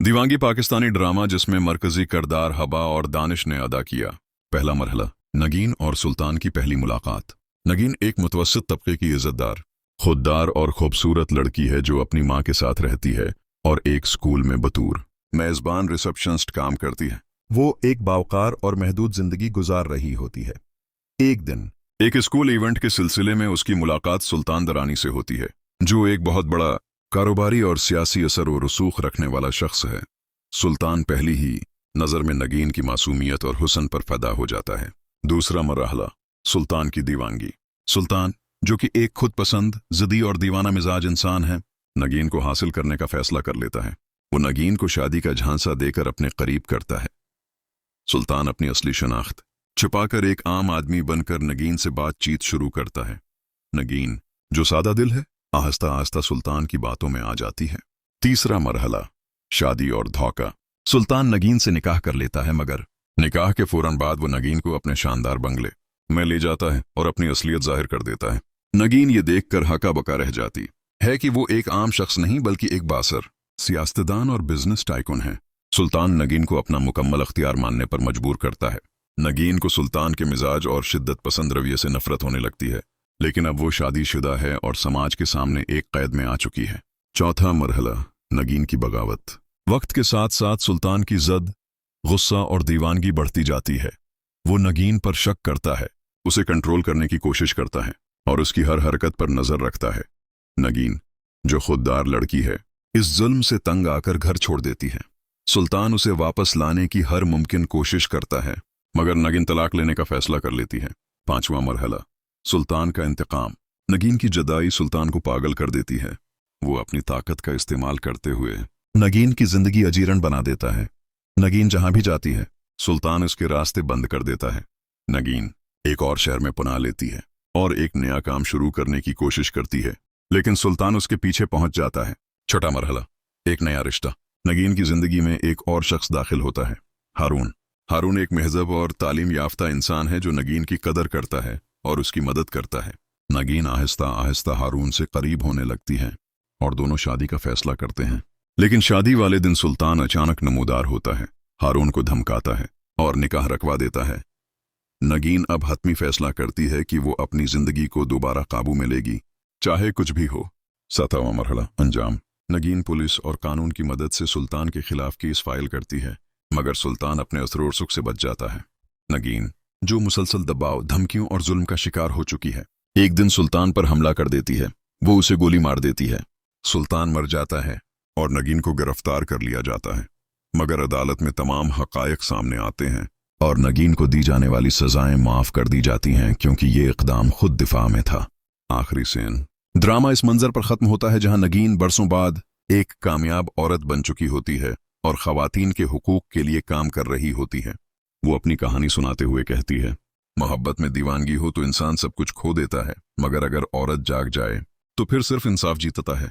दीवानगी पाकिस्तानी ड्रामा जिसमें मरकजी किरदार हबा और दानिश ने अदा किया। पहला मरहला, नगीन और सुल्तान की पहली मुलाकात। नगीन एक मुतवस्सित तबके की इज्जतदार, खुददार और खूबसूरत लड़की है जो अपनी माँ के साथ रहती है और एक स्कूल में बतूर मेज़बान रिसेप्शनिस्ट काम करती है। वो एक बावकार और महदूद जिंदगी गुजार रही होती है। एक दिन एक स्कूल इवेंट के सिलसिले में उसकी मुलाकात सुल्तान दरानी से होती है, जो एक बहुत बड़ा कारोबारी और सियासी असर व रसूख रखने वाला शख्स है। सुल्तान पहली ही नज़र में नगीन की मासूमियत और हुस्न पर फदा हो जाता है। दूसरा मरहला, सुल्तान की दीवानगी। सुल्तान, जो कि एक खुद पसंद, ज़िद्दी और दीवाना मिजाज इंसान है, नगीन को हासिल करने का फैसला कर लेता है। वो नगीन को शादी का झांसा देकर अपने करीब करता है। सुल्तान अपनी असली शनाख्त छुपाकर एक आम आदमी बनकर नगीन से बातचीत शुरू करता है। नगीन, जो सादा दिल है, आहिस्ता आहिस्ता सुल्तान की बातों में आ जाती है। तीसरा मरहला, शादी और धोखा। सुल्तान नगीन से निकाह कर लेता है, मगर निकाह के फौरन बाद वो नगीन को अपने शानदार बंगले में ले जाता है और अपनी असलियत जाहिर कर देता है। नगीन ये देखकर हका बका रह जाती है कि वो एक आम शख्स नहीं बल्कि एक बासर सियासतदान और बिजनेस टाइकून है। सुल्तान नगीन को अपना मुकम्मल अख्तियार मानने पर मजबूर करता है। नगीन को सुल्तान के मिजाज और शिद्दत पसंद रवैये से नफरत होने लगती है, लेकिन अब वो शादीशुदा है और समाज के सामने एक कैद में आ चुकी है। चौथा मरहला, नगीन की बगावत। वक्त के साथ साथ सुल्तान की ज़द, गुस्सा और दीवानगी बढ़ती जाती है। वो नगीन पर शक करता है, उसे कंट्रोल करने की कोशिश करता है और उसकी हर हरकत पर नजर रखता है। नगीन, जो खुददार लड़की है, इस जुल्म से तंग आकर घर छोड़ देती है। सुल्तान उसे वापस लाने की हर मुमकिन कोशिश करता है, मगर नगीन तलाक लेने का फैसला कर लेती है। पांचवा मरहला, सुल्तान का इंतकाम। नगीन की जुदाई सुल्तान को पागल कर देती है। वो अपनी ताकत का इस्तेमाल करते हुए नगीन की जिंदगी अजीरन बना देता है। नगीन जहां भी जाती है, सुल्तान उसके रास्ते बंद कर देता है। नगीन एक और शहर में पनाह लेती है और एक नया काम शुरू करने की कोशिश करती है, लेकिन सुल्तान उसके पीछे पहुंच जाता है। छठा मरहला, एक नया रिश्ता। नगीन की जिंदगी में एक और शख्स दाखिल होता है, हारून। हारून एक महजब और तालीम याफ्ता इंसान है जो नगीन की कदर करता है और उसकी मदद करता है। नगीन आहिस्ता आहिस्ता हारून से करीब होने लगती है और दोनों शादी का फैसला करते हैं। लेकिन शादी वाले दिन सुल्तान अचानक नमूदार होता है, हारून को धमकाता है और निकाह रखवा देता है। नगीन अब हतमी फैसला करती है कि वो अपनी जिंदगी को दोबारा काबू में लेगी, चाहे कुछ भी हो। सातवां मरहला, अंजाम। नगीन पुलिस और कानून की मदद से सुल्तान के खिलाफ केस फाइल करती है, मगर सुल्तान अपने असर सुख से बच जाता है। नगीन, जो मुसलसल दबाव, धमकियों और जुल्म का शिकार हो चुकी है, एक दिन सुल्तान पर हमला कर देती है। वो उसे गोली मार देती है। सुल्तान मर जाता है और नगीन को गिरफ्तार कर लिया जाता है, मगर अदालत में तमाम हकायक सामने आते हैं और नगीन को दी जाने वाली सजाएं माफ कर दी जाती हैं, क्योंकि ये इक़दाम खुद दिफा में था। आखिरी सीन। ड्रामा इस मंजर पर खत्म होता है जहां नगीन बरसों बाद एक कामयाब औरत बन चुकी होती है और ख़वातीन के हुकूक के लिए काम कर रही होती है। वो अपनी कहानी सुनाते हुए कहती है, मोहब्बत में दीवानगी हो तो इंसान सब कुछ खो देता है, मगर अगर औरत जाग जाए तो फिर सिर्फ इंसाफ जीतता है।